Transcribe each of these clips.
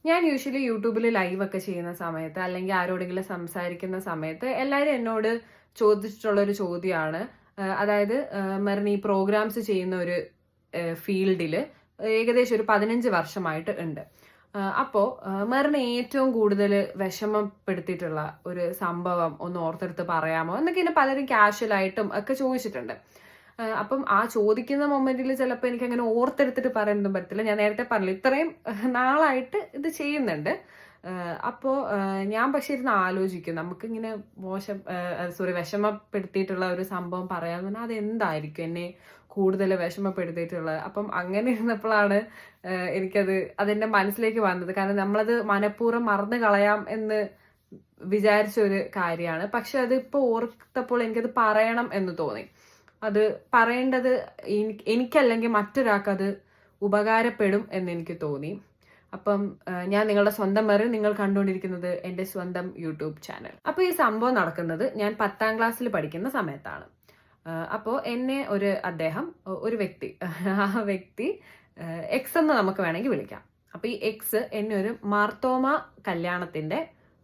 ഞാൻ യൂഷ്വലി യൂട്യൂബിൽ ലൈവ് ഒക്കെ ചെയ്യുന്ന സമയത്ത് അല്ലെങ്കിൽ ആരോടെങ്കിലും സംസാരിക്കുന്ന സമയത്ത് എല്ലാവരും എന്നോട് ചോദിച്ചിട്ടുള്ള ഒരു ചോദ്യമാണ്. അതായത് മെറിൻ ഈ പ്രോഗ്രാംസ് ചെയ്യുന്ന ഒരു ഫീൽഡിൽ ഏകദേശം ഒരു 15 വർഷമായിട്ട് ഉണ്ട്. അപ്പോ മെറിനെ ഏറ്റവും കൂടുതൽ വിഷമപ്പെടുത്തിയിട്ടുള്ള ഒരു സംഭവം ഒന്ന് ഓർത്തെടുത്ത് പറയാമോ എന്നൊക്കെ ഇങ്ങനെ പലരും കാഷ്വൽ ആയിട്ടും ഒക്കെ ചോദിച്ചിട്ടുണ്ട്. അപ്പം ആ ചോദിക്കുന്ന മൊമെന്റിൽ ചിലപ്പോൾ എനിക്ക് അങ്ങനെ ഓർത്തെടുത്തിട്ട് പറയാനൊന്നും പറ്റില്ല. ഞാൻ നേരത്തെ പറഞ്ഞില്ല, ഇത്രയും നാളായിട്ട് ഇത് ചെയ്യുന്നുണ്ട്. അപ്പോ ഞാൻ പക്ഷെ ഇരുന്ന് ആലോചിക്കും, നമുക്കിങ്ങനെ വിഷമപ്പെടുത്തിയിട്ടുള്ള ഒരു സംഭവം പറയാമെന്ന് പറഞ്ഞാൽ അതെന്തായിരിക്കും എന്നെ കൂടുതൽ വിഷമപ്പെടുത്തിയിട്ടുള്ളത്. അപ്പം അങ്ങനെ ഇരുന്നപ്പോഴാണ് അതെന്റെ മനസ്സിലേക്ക് വന്നത്. കാരണം നമ്മളത് മനഃപൂർവ്വം മറന്നു കളയാം എന്ന് വിചാരിച്ച ഒരു കാര്യമാണ്. പക്ഷെ അതിപ്പോ ഓർത്തപ്പോൾ എനിക്കത് പറയണം എന്ന് തോന്നി. അത് പറയേണ്ടത് എനിക്കല്ലെങ്കിൽ മറ്റൊരാൾക്ക് അത് ഉപകാരപ്പെടും എന്ന് എനിക്ക് തോന്നി. അപ്പം ഞാൻ നിങ്ങളുടെ സ്വന്തം മെറിൻ, നിങ്ങൾ കണ്ടുകൊണ്ടിരിക്കുന്നത് എന്റെ സ്വന്തം യൂട്യൂബ് ചാനൽ. അപ്പൊ ഈ സംഭവം നടക്കുന്നത് ഞാൻ 10ാം ക്ലാസ്സിൽ പഠിക്കുന്ന സമയത്താണ്. അപ്പോൾ എന്നെ ഒരു വ്യക്തി ആ വ്യക്തി എക്സ് എന്ന് നമുക്ക് വേണമെങ്കിൽ വിളിക്കാം. അപ്പൊ ഈ എക്സ് എന്നെ ഒരു മാർത്തോമ കല്യാണത്തിന്റെ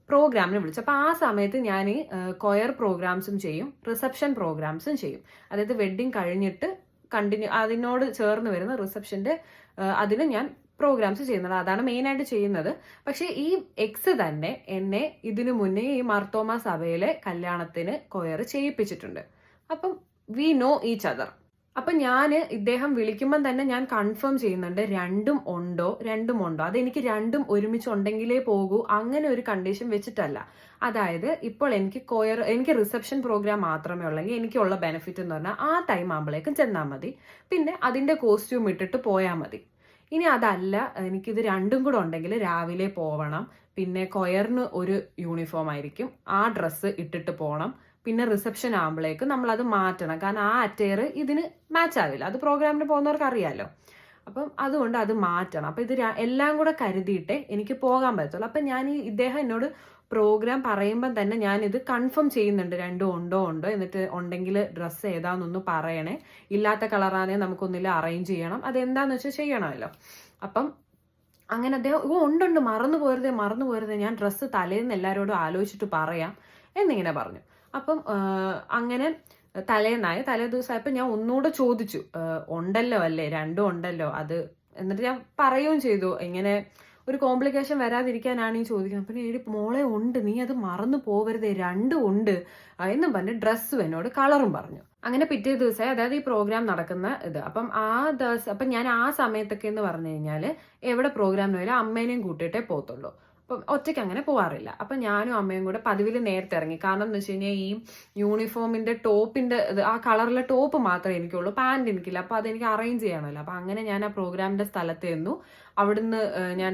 പ്രോഗ്രാമിന് വിളിച്ചു. അപ്പൊ ആ സമയത്ത് ഞാൻ കൊയർ പ്രോഗ്രാംസും ചെയ്യും, റിസപ്ഷൻ പ്രോഗ്രാംസും ചെയ്യും. അതായത് വെഡ്ഡിങ് കഴിഞ്ഞിട്ട് അതിനോട് ചേർന്ന് വരുന്ന റിസപ്ഷന്റെ അതിന് ഞാൻ പ്രോഗ്രാംസ് ചെയ്യുന്നത്, അതാണ് മെയിൻ ആയിട്ട് ചെയ്യുന്നത്. പക്ഷെ ഈ എക്സ് തന്നെ എന്നെ ഇതിനു മുന്നേ ഈ മാർത്തോമ സഭയിലെ കല്യാണത്തിന് കൊയർ ചെയ്യിപ്പിച്ചിട്ടുണ്ട്. അപ്പം വി നോ ഈച്ച് അതർ. അപ്പൊ ഇദ്ദേഹം വിളിക്കുമ്പം തന്നെ ഞാൻ കൺഫേം ചെയ്യുന്നുണ്ട് രണ്ടും ഉണ്ടോ. അതെനിക്ക് രണ്ടും ഒരുമിച്ചുണ്ടെങ്കിലേ പോകൂ, അങ്ങനെ ഒരു കണ്ടീഷൻ വെച്ചിട്ടല്ല. അതായത് ഇപ്പോൾ എനിക്ക് റിസപ്ഷൻ പ്രോഗ്രാം മാത്രമേ ഉള്ളെങ്കിൽ എനിക്കുള്ള ബെനിഫിറ്റ് എന്ന് പറഞ്ഞാൽ ആ ടൈം ആകുമ്പോഴേക്കും ചെന്നാൽ മതി, പിന്നെ അതിന്റെ കോസ്റ്റ്യൂം ഇട്ടിട്ട് പോയാൽ മതി. ഇനി അതല്ല, എനിക്കിത് രണ്ടും കൂടെ ഉണ്ടെങ്കിൽ രാവിലെ പോവണം, പിന്നെ കൊയറിന് ഒരു യൂണിഫോം ആയിരിക്കും, ആ ഡ്രസ്സ് ഇട്ടിട്ട് പോകണം, പിന്നെ റിസപ്ഷൻ ആകുമ്പോഴേക്ക് നമ്മൾ അത് മാറ്റണം, കാരണം ആ അറ്റയർ ഇതിന് മാച്ച് ആവില്ല. അത് പ്രോഗ്രാമിന് പോകുന്നവർക്ക് അറിയാലോ. അപ്പം അതുകൊണ്ട് അത് മാറ്റണം. അപ്പൊ ഇത് എല്ലാം കൂടെ കരുതിയിട്ടേ എനിക്ക് പോകാൻ പറ്റുള്ളൂ. അപ്പൊ ഇദ്ദേഹം എന്നോട് പ്രോഗ്രാം പറയുമ്പോൾ തന്നെ ഞാൻ ഇത് കൺഫേം ചെയ്യുന്നുണ്ട്, രണ്ടും ഉണ്ടോ, എന്നിട്ട് ഉണ്ടെങ്കിൽ ഡ്രസ്സ് ഏതാന്നൊന്ന് പറയണേ, ഇല്ലാത്ത കളറാണെ നമുക്കൊന്നില്ല അറേഞ്ച് ചെയ്യണം, അതെന്താന്ന് വെച്ചാൽ ചെയ്യണമല്ലോ. അപ്പം അങ്ങനെ അദ്ദേഹം ഉണ്ട്, മറന്നു പോരുതേ, ഞാൻ ഡ്രസ്സ് തലേന്ന് എല്ലാവരോടും ആലോചിച്ചിട്ട് പറയാം എന്നിങ്ങനെ പറഞ്ഞു. അപ്പം അങ്ങനെ തലേ ദിവസമായപ്പോ ഞാൻ ഒന്നുകൂടെ ചോദിച്ചു, ഉണ്ടല്ലോ അല്ലേ, രണ്ടും ഉണ്ടല്ലോ അത്. എന്നിട്ട് ഞാൻ പറയുകയും ചെയ്തു, ഇങ്ങനെ ഒരു കോംപ്ലിക്കേഷൻ വരാതിരിക്കാനാണ് ഈ ചോദിക്കുന്നത്. പിന്നെ മോളെ ഉണ്ട്, നീ അത് മറന്നു പോവരുതേ, രണ്ടും ഉണ്ട് എന്നും പറഞ്ഞ് ഡ്രസ്സും എന്നോട് കളറും പറഞ്ഞു. അങ്ങനെ പിറ്റേ ദിവസമായി, അതായത് ഈ പ്രോഗ്രാം നടക്കുന്ന ഇത്. അപ്പം ഞാൻ ആ സമയത്തൊക്കെ എന്ന് പറഞ്ഞു കഴിഞ്ഞാൽ എവിടെ പ്രോഗ്രാമിന് പോയാലും അമ്മേനെയും കൂട്ടിയിട്ടേ പോകത്തുള്ളൂ. അപ്പം ഒറ്റയ്ക്ക് അങ്ങനെ പോവാറില്ല. അപ്പം ഞാനും അമ്മയും കൂടെ പതിവിൽ നേരത്തെ ഇറങ്ങി. കാരണം എന്ന് വെച്ച് കഴിഞ്ഞാൽ ഈ യൂണിഫോമിന്റെ ടോപ്പിന്റെ ആ കളറിലെ ടോപ്പ് മാത്രമേ എനിക്കുള്ളൂ, പാന്റ് എനിക്കില്ല. അപ്പൊ അതെനിക്ക് അറേഞ്ച് ചെയ്യണമല്ലോ. അപ്പൊ അങ്ങനെ ഞാൻ ആ പ്രോഗ്രാമിന്റെ സ്ഥലത്ത് ചെന്നു. അവിടുന്ന് ഞാൻ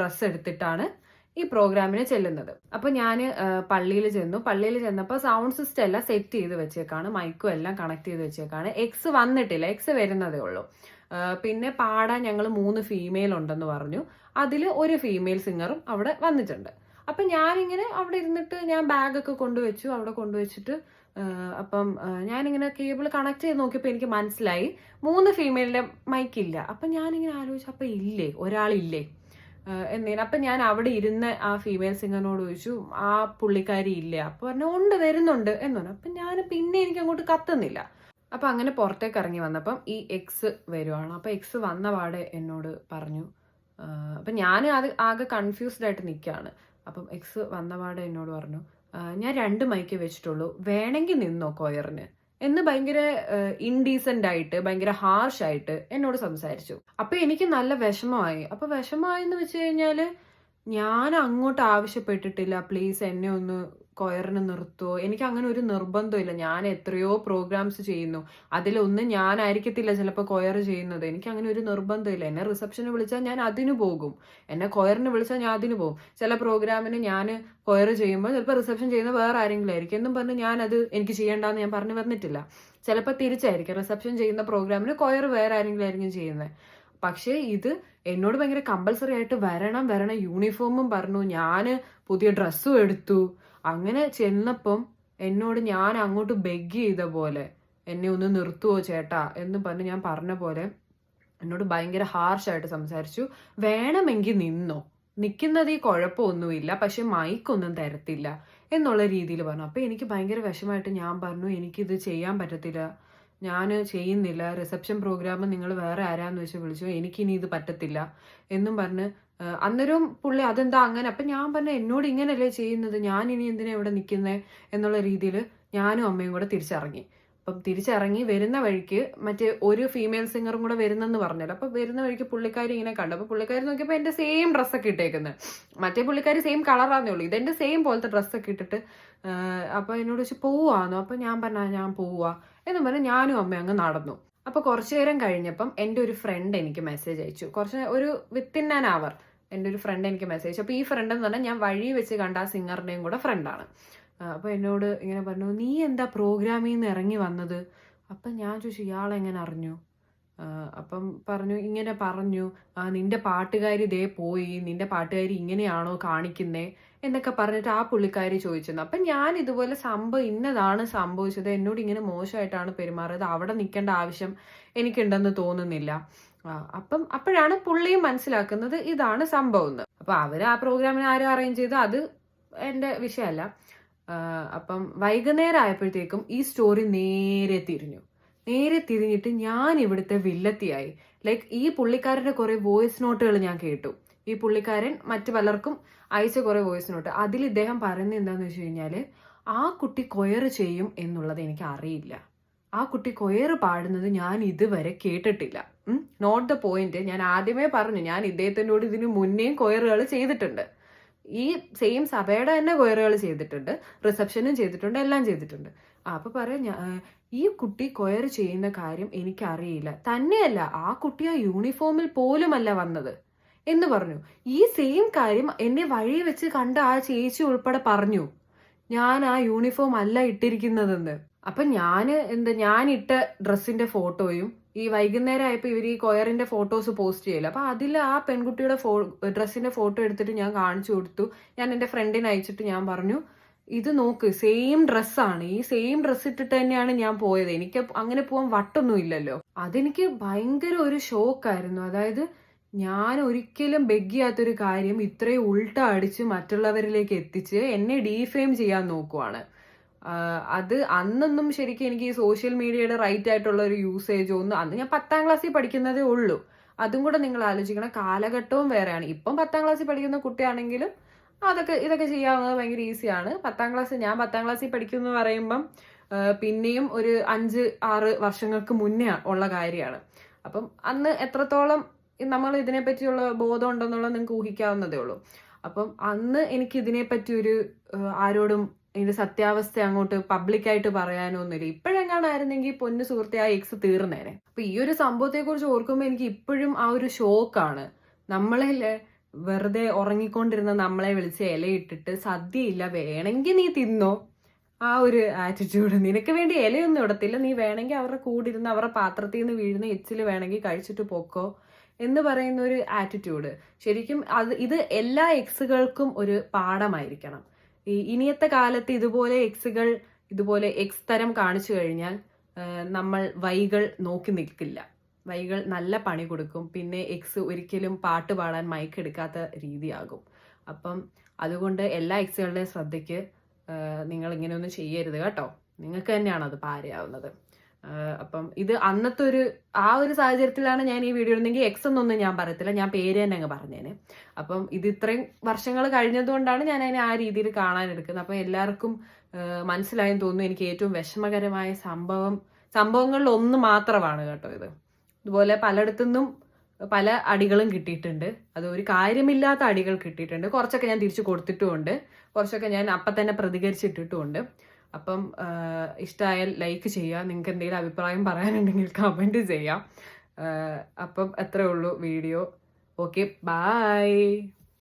ഡ്രസ്സ് എടുത്തിട്ടാണ് ഈ പ്രോഗ്രാമിന് ചെല്ലുന്നത്. അപ്പൊ ഞാൻ പള്ളിയിൽ ചെന്നപ്പോൾ സൗണ്ട് സിസ്റ്റം എല്ലാം സെറ്റ് ചെയ്ത് വെച്ചേക്കാണ്, മൈക്കും എല്ലാം കണക്ട് ചെയ്ത് വെച്ചേക്കാണ്. എക്സ് വന്നിട്ടില്ല, എക്സ് വരുന്നതേ ഉള്ളൂ. പിന്നെ പാടാൻ ഞങ്ങൾ 3 ഫീമെയിൽ ഉണ്ടെന്ന് പറഞ്ഞു. അതിൽ ഒരു ഫീമെയിൽ സിംഗറും അവിടെ വന്നിട്ടുണ്ട്. അപ്പൊ ഞാനിങ്ങനെ അവിടെ ഇരുന്നിട്ട് ഞാൻ ബാഗൊക്കെ കൊണ്ടുവച്ചിട്ട് അപ്പം ഞാനിങ്ങനെ കേബിൾ കണക്ട് ചെയ്ത് നോക്കിയപ്പോൾ എനിക്ക് മനസ്സിലായി 3 ഫീമെയിലിന്റെ മൈക്കില്ല. അപ്പൊ ഞാനിങ്ങനെ ആലോചിച്ചു, അപ്പൊ ഒരാളില്ലേ എന്നേന്. അപ്പൊ ഞാൻ അവിടെ ഇരുന്ന് ആ ഫീമെയിൽ സിംഗറിനോട് ചോദിച്ചു, ആ പുള്ളിക്കാരി ഇല്ല? അപ്പൊ പറഞ്ഞു ഉണ്ട്, വരുന്നുണ്ട് എന്ന് പറഞ്ഞു. അപ്പൊ പിന്നെ എനിക്ക് അങ്ങോട്ട് കത്തുന്നില്ല. അപ്പൊ അങ്ങനെ പുറത്തേക്ക് ഇറങ്ങി വന്നപ്പം ഈ എക്സ് വരുവാണ്. അപ്പൊ എക്സ് വന്ന പാടെ എന്നോട് പറഞ്ഞു, അപ്പൊ ഞാൻ ആകെ കൺഫ്യൂസ്ഡ് ആയിട്ട് നിൽക്കുകയാണ്. അപ്പം എക്സ് വന്ന പാടെ എന്നോട് പറഞ്ഞു, ഞാൻ 2 മൈക്ക് വെച്ചിട്ടുള്ളൂ, വേണമെങ്കിൽ നിന്നോ കൊയറിന് എന്ന് ഭയങ്കര ഇൻഡീസെന്റ് ആയിട്ട്, ഭയങ്കര ഹാർഷ് ആയിട്ട് എന്നോട് സംസാരിച്ചു. അപ്പൊ എനിക്ക് നല്ല വിഷമമായി. അപ്പൊ വിഷമമായെന്ന് വെച്ച് കഴിഞ്ഞാല് ഞാൻ അങ്ങോട്ട് ആവശ്യപ്പെട്ടിട്ടില്ല, പ്ലീസ് എന്നെ ഒന്ന് കൊയറിന് നിർത്തുമോ. എനിക്ക് അങ്ങനെ ഒരു നിർബന്ധമില്ല. ഞാൻ എത്രയോ പ്രോഗ്രാംസ് ചെയ്യുന്നു, അതിലൊന്നും ഞാനായിരിക്കത്തില്ല ചിലപ്പോൾ കൊയർ ചെയ്യുന്നത്. എനിക്ക് അങ്ങനെ ഒരു നിർബന്ധമില്ല. എന്നെ റിസപ്ഷന് വിളിച്ചാൽ ഞാൻ അതിന് പോകും, എന്നെ കൊയറിന് വിളിച്ചാൽ ഞാൻ അതിന് പോകും. ചില പ്രോഗ്രാമിന് ഞാൻ കൊയർ ചെയ്യുമ്പോൾ ചിലപ്പോൾ റിസപ്ഷൻ ചെയ്യുന്ന വേറെ ആരെങ്കിലും ആയിരിക്കും എന്നും പറഞ്ഞ് ഞാനത് എനിക്ക് ചെയ്യേണ്ടെന്ന് ഞാൻ പറഞ്ഞു വന്നിട്ടില്ല. ചിലപ്പോൾ തിരിച്ചായിരിക്കും, റിസപ്ഷൻ ചെയ്യുന്ന പ്രോഗ്രാമിന് കൊയർ വേറെ ആരെങ്കിലും ആയിരിക്കും ചെയ്യുന്നത്. പക്ഷേ ഇത് എന്നോട് ഭയങ്കര കമ്പൽസറി ആയിട്ട് വരണം, യൂണിഫോമും പറഞ്ഞു, ഞാന് പുതിയ ഡ്രസ്സും എടുത്തു. അങ്ങനെ ചെന്നപ്പം എന്നോട് ഞാൻ അങ്ങോട്ട് ബെഗ് ചെയ്ത പോലെ, എന്നെ ഒന്ന് നിർത്തുവോ ചേട്ടാ എന്ന് പറഞ്ഞ് ഞാൻ പറഞ്ഞ പോലെ എന്നോട് ഭയങ്കര ഹാർഷായിട്ട് സംസാരിച്ചു. വേണമെങ്കിൽ നിന്നോ നിൽക്കുന്നത് ഈ കുഴപ്പമൊന്നുമില്ല, പക്ഷെ മൈക്കൊന്നും തരത്തില്ല എന്നുള്ള രീതിയിൽ പറഞ്ഞു. അപ്പൊ എനിക്ക് ഭയങ്കര വിഷമായിട്ട് ഞാൻ പറഞ്ഞു, എനിക്കിത് ചെയ്യാൻ പറ്റത്തില്ല, ഞാൻ ചെയ്യുന്നില്ല, റിസപ്ഷൻ പ്രോഗ്രാം നിങ്ങൾ വേറെ ആരാന്ന് വെച്ച് വിളിച്ചു, എനിക്കിനി ഇത് പറ്റത്തില്ല എന്നും പറഞ്ഞ് അന്നേരവും പുള്ളി അതെന്താ അങ്ങനെ. അപ്പൊ ഞാൻ പറഞ്ഞു, എന്നോട് ഇങ്ങനെയല്ലേ ചെയ്യുന്നത്, ഞാൻ ഇനി എന്തിനാ ഇവിടെ നിൽക്കുന്നത് എന്നുള്ള രീതിയിൽ ഞാനും അമ്മയും കൂടെ തിരിച്ചിറങ്ങി. അപ്പം തിരിച്ചിറങ്ങി വരുന്ന വഴിക്ക് മറ്റേ ഒരു ഫീമെയിൽ സിംഗറും കൂടെ വരുന്നെന്ന് പറഞ്ഞല്ലോ. അപ്പൊ വരുന്ന വഴിക്ക് പുള്ളിക്കാരി ഇങ്ങനെ കണ്ടു. അപ്പൊ പുള്ളിക്കാരി നോക്കിയപ്പോൾ എന്റെ സെയിം ഡ്രസ്സൊക്കെ ഇട്ടേക്കുന്നത്. മറ്റേ പുള്ളിക്കാരി സെയിം കളറാന്നേ ഉള്ളൂ, ഇതെന്റെ സെയിം പോലത്തെ ഡ്രസ്സൊക്കെ ഇട്ടിട്ട്. അപ്പൊ എന്നോട് വെച്ച് പോവാന്നോ. അപ്പൊ ഞാൻ പറഞ്ഞ ഞാൻ പോവാ എന്ന് പറഞ്ഞ് ഞാനും അമ്മയും അങ്ങ് നടന്നു. അപ്പൊ കുറച്ചു നേരം കഴിഞ്ഞപ്പം എൻ്റെ ഒരു ഫ്രണ്ട് എനിക്ക് മെസ്സേജ് അയച്ചു. ഒരു വിത്തിൻ ആൻ അവർ എൻ്റെ ഒരു ഫ്രണ്ട് എനിക്ക് മെസ്സേജ് അയച്ചു. അപ്പൊ ഈ ഫ്രണ്ട് എന്ന് പറഞ്ഞാൽ ഞാൻ വഴി വെച്ച് കണ്ട ആ സിംഗറിന്റെയും കൂടെ ഫ്രണ്ടാണ്. അപ്പൊ എന്നോട് ഇങ്ങനെ പറഞ്ഞു, നീ എന്താ പ്രോഗ്രാമിൽ നിന്ന് ഇറങ്ങി വന്നത്? അപ്പൊ ഞാൻ ചോദിച്ചു, ഇയാളെങ്ങനെ അറിഞ്ഞു? അപ്പം പറഞ്ഞു, ഇങ്ങനെ പറഞ്ഞു, നിന്റെ പാട്ടുകാരി ഇതേ പോയി, നിന്റെ പാട്ടുകാരി ഇങ്ങനെയാണോ കാണിക്കുന്നേ എന്നൊക്കെ പറഞ്ഞിട്ട് ആ പുള്ളിക്കാരി ചോദിച്ചിരുന്നു. അപ്പം ഞാൻ ഇതുപോലെ സംഭവം ഇന്നതാണ് സംഭവിച്ചത്, എന്നോട് ഇങ്ങനെ മോശമായിട്ടാണ് പെരുമാറിയത്, അവിടെ നിൽക്കേണ്ട ആവശ്യം എനിക്കുണ്ടെന്ന് തോന്നുന്നില്ല. അപ്പം അപ്പോഴാണ് പുള്ളിയും മനസ്സിലാക്കുന്നത് ഇതാണ് സംഭവം എന്ന്. അപ്പൊ അവര് ആ പ്രോഗ്രാമിന് ആരും അറേഞ്ച് ചെയ്ത് അത് എന്റെ വിഷയമല്ല. അപ്പം വൈകുന്നേരം ആയപ്പോഴത്തേക്കും ഈ സ്റ്റോറി നേരെ തിരിഞ്ഞിട്ട് ഞാൻ ഇവിടുത്തെ വില്ലത്തിയായി. ലൈക്ക് ഈ പുള്ളിക്കാരന്റെ കുറെ വോയിസ് നോട്ടുകൾ ഞാൻ കേട്ടു. ഈ പുള്ളിക്കാരൻ മറ്റു പലർക്കും അയച്ച കുറെ വോയിസ് നോട്ട്. അതിൽ ഇദ്ദേഹം പറയുന്നത് എന്താന്ന് വെച്ച് കഴിഞ്ഞാല്, ആ കുട്ടി കൊയർ ചെയ്യും എന്നുള്ളത് എനിക്ക് അറിയില്ല, ആ കുട്ടി കൊയർ പാടുന്നത് ഞാൻ ഇതുവരെ കേട്ടിട്ടില്ല. Note the point. ഞാൻ ആദ്യമേ പറഞ്ഞു, ഞാൻ ഇദ്ദേഹത്തിനോട് ഇതിനു മുന്നേയും കൊയറുകൾ ചെയ്തിട്ടുണ്ട്, ഈ സെയിം സഭയുടെ തന്നെ കൊയറുകൾ ചെയ്തിട്ടുണ്ട്, റിസപ്ഷനും ചെയ്തിട്ടുണ്ട്, എല്ലാം ചെയ്തിട്ടുണ്ട്. അപ്പൊ പറയാം, ഈ കുട്ടി കൊയർ ചെയ്യുന്ന കാര്യം എനിക്കറിയില്ല, തന്നെയല്ല ആ കുട്ടി ആ യൂണിഫോമിൽ പോലുമല്ല വന്നത് എന്ന് പറഞ്ഞു. ഈ സെയിം കാര്യം എന്നെ വഴി വെച്ച് കണ്ട ആ ചേച്ചി ഉൾപ്പെടെ പറഞ്ഞു, ഞാൻ ആ യൂണിഫോം അല്ല ഇട്ടിരിക്കുന്നതെന്ന്. അപ്പൊ ഞാൻ ഇട്ട ഡ്രസ്സിന്റെ ഫോട്ടോയും ഈ വൈകുന്നേരം ആയപ്പോ ഇവർ ഈ കൊയറിന്റെ ഫോട്ടോസ് പോസ്റ്റ് ചെയ്യില്ല, അപ്പൊ അതിൽ ആ പെൺകുട്ടിയുടെ ഡ്രസ്സിന്റെ ഫോട്ടോ എടുത്തിട്ട് ഞാൻ കാണിച്ചു കൊടുത്തു. ഞാൻ എന്റെ ഫ്രണ്ടിനെ അയച്ചിട്ട് ഞാൻ പറഞ്ഞു, ഇത് നോക്ക്, സെയിം ഡ്രസ്സാണ്, ഈ സെയിം ഡ്രസ്സ് ഇട്ടിട്ട് തന്നെയാണ് ഞാൻ പോയത്, എനിക്ക് അങ്ങനെ പോവാൻ വട്ടൊന്നും ഇല്ലല്ലോ. അതെനിക്ക് ഭയങ്കര ഒരു ഷോക്കായിരുന്നു. അതായത് ഞാൻ ഒരിക്കലും ബെഗ് ചെയ്യാത്തൊരു കാര്യം ഇത്രയും ഉൾട്ട അടിച്ച് മറ്റുള്ളവരിലേക്ക് എത്തിച്ച് എന്നെ ഡീഫെയിം ചെയ്യാൻ നോക്കുവാണ്. അത് അന്നൊന്നും ശരിക്കും എനിക്ക് ഈ സോഷ്യൽ മീഡിയയുടെ റൈറ്റ് ആയിട്ടുള്ള ഒരു യൂസേജ് ഒന്നും, അന്ന് ഞാൻ 10ാം ക്ലാസ്സിൽ പഠിക്കുന്നതേ ഉള്ളൂ. അതും കൂടെ നിങ്ങൾ ആലോചിക്കണം, കാലഘട്ടവും വേറെയാണ്. ഇപ്പം 10ാം ക്ലാസ്സിൽ പഠിക്കുന്ന കുട്ടിയാണെങ്കിലും ഇതൊക്കെ ചെയ്യാവുന്നത് ഭയങ്കര ഈസിയാണ്. ഞാൻ 10ാം ക്ലാസ്സിൽ പഠിക്കുന്നു പറയുമ്പം പിന്നെയും ഒരു 5-6 വർഷങ്ങൾക്ക് മുന്നേ ഉള്ള കാര്യമാണ്. അപ്പം അന്ന് എത്രത്തോളം നമ്മൾ ഇതിനെപ്പറ്റിയുള്ള ബോധം ഉണ്ടെന്നുള്ളത് നിങ്ങൾക്ക് ഊഹിക്കാവുന്നതേ ഉള്ളൂ. അപ്പം അന്ന് എനിക്ക് ഇതിനെപ്പറ്റി ഒരു ആരോടും ഇതിന്റെ സത്യാവസ്ഥ അങ്ങോട്ട് പബ്ലിക്കായിട്ട് പറയാനൊന്നുമില്ല. ഇപ്പോഴെങ്ങാനായിരുന്നെങ്കിൽ പൊന്നു സുഹൃത്തെ ആ എക്സ് തീർന്നേനെ. അപ്പൊ ഈ ഒരു സംഭവത്തെ കുറിച്ച് ഓർക്കുമ്പോൾ എനിക്ക് ഇപ്പോഴും ആ ഒരു ഷോക്കാണ്. നമ്മളെ വെറുതെ ഉറങ്ങിക്കൊണ്ടിരുന്ന നമ്മളെ വിളിച്ച് ഇലയിട്ടിട്ട് സദ്യയില്ല, വേണമെങ്കിൽ നീ തിന്നോ, ആ ഒരു ആറ്റിറ്റ്യൂഡ്. നിനക്ക് വേണ്ടി ഇലയൊന്നും ഇടത്തില്ല, നീ വേണമെങ്കിൽ അവരുടെ കൂടിരുന്ന് അവരുടെ പാത്രത്തിൽ നിന്ന് വീഴുന്ന എച്ചിൽ വേണമെങ്കിൽ കഴിച്ചിട്ട് പോക്കോ എന്ന് പറയുന്ന ഒരു ആറ്റിറ്റ്യൂഡ്. ശരിക്കും ഇത് എല്ലാ എക്സുകൾക്കും ഒരു പാഠമായിരിക്കണം. ഇനിയത്തെ കാലത്ത് ഇതുപോലെ എക്സ് തരം കാണിച്ചു കഴിഞ്ഞാൽ നമ്മൾ വൈകൾ നോക്കി നിൽക്കില്ല, വൈകൾ നല്ല പണി കൊടുക്കും. പിന്നെ എക്സ് ഒരിക്കലും പാട്ട് പാടാൻ മൈക്ക് എടുക്കാത്ത രീതിയാകും. അപ്പം അതുകൊണ്ട് എല്ലാ എക്സുകളുടെയും ശ്രദ്ധയ്ക്ക് നിങ്ങൾ ഇങ്ങനെയൊന്നും ചെയ്യരുത് കേട്ടോ, നിങ്ങൾക്ക് തന്നെയാണ് അത് പാരയാവുന്നത്. അപ്പം ഇത് അന്നത്തെ ആ ഒരു സാഹചര്യത്തിലാണ് ഞാൻ ഈ വീഡിയോ ഇടുന്നെങ്കിൽ എക്സ് എന്നൊന്നും ഞാൻ പറയത്തില്ല, ഞാൻ പേര് തന്നെ അങ്ങ് പറഞ്ഞേനെ. അപ്പം ഇത് ഇത്രയും വർഷങ്ങൾ കഴിഞ്ഞതുകൊണ്ടാണ് ഞാൻ അതിനെ ആ രീതിയിൽ കാണാനെടുക്കുന്നത്. അപ്പം എല്ലാവർക്കും മനസ്സിലായെന്ന് തോന്നുന്നു. എനിക്ക് ഏറ്റവും വിഷമകരമായ സംഭവങ്ങളിൽ ഒന്ന് മാത്രമാണ് കേട്ടോ ഇത്. ഇതുപോലെ പലയിടത്തുനിന്നും പല അടികളും കിട്ടിയിട്ടുണ്ട്, അത് ഒരു കാര്യമില്ലാത്ത അടികൾ കിട്ടിയിട്ടുണ്ട്. കുറച്ചൊക്കെ ഞാൻ തിരിച്ചു കൊടുത്തിട്ടുമുണ്ട്, കുറച്ചൊക്കെ ഞാൻ അപ്പം തന്നെ പ്രതികരിച്ചിട്ടിട്ടുമുണ്ട്. അപ്പം ഇഷ്ടമായാൽ ലൈക്ക് ചെയ്യുക, നിങ്ങൾക്ക് എന്തെങ്കിലും അഭിപ്രായം പറയാനുണ്ടെങ്കിൽ കമൻറ്റ് ചെയ്യാം. അപ്പം അത്രേ ഉള്ളൂ വീഡിയോ. Okay, by.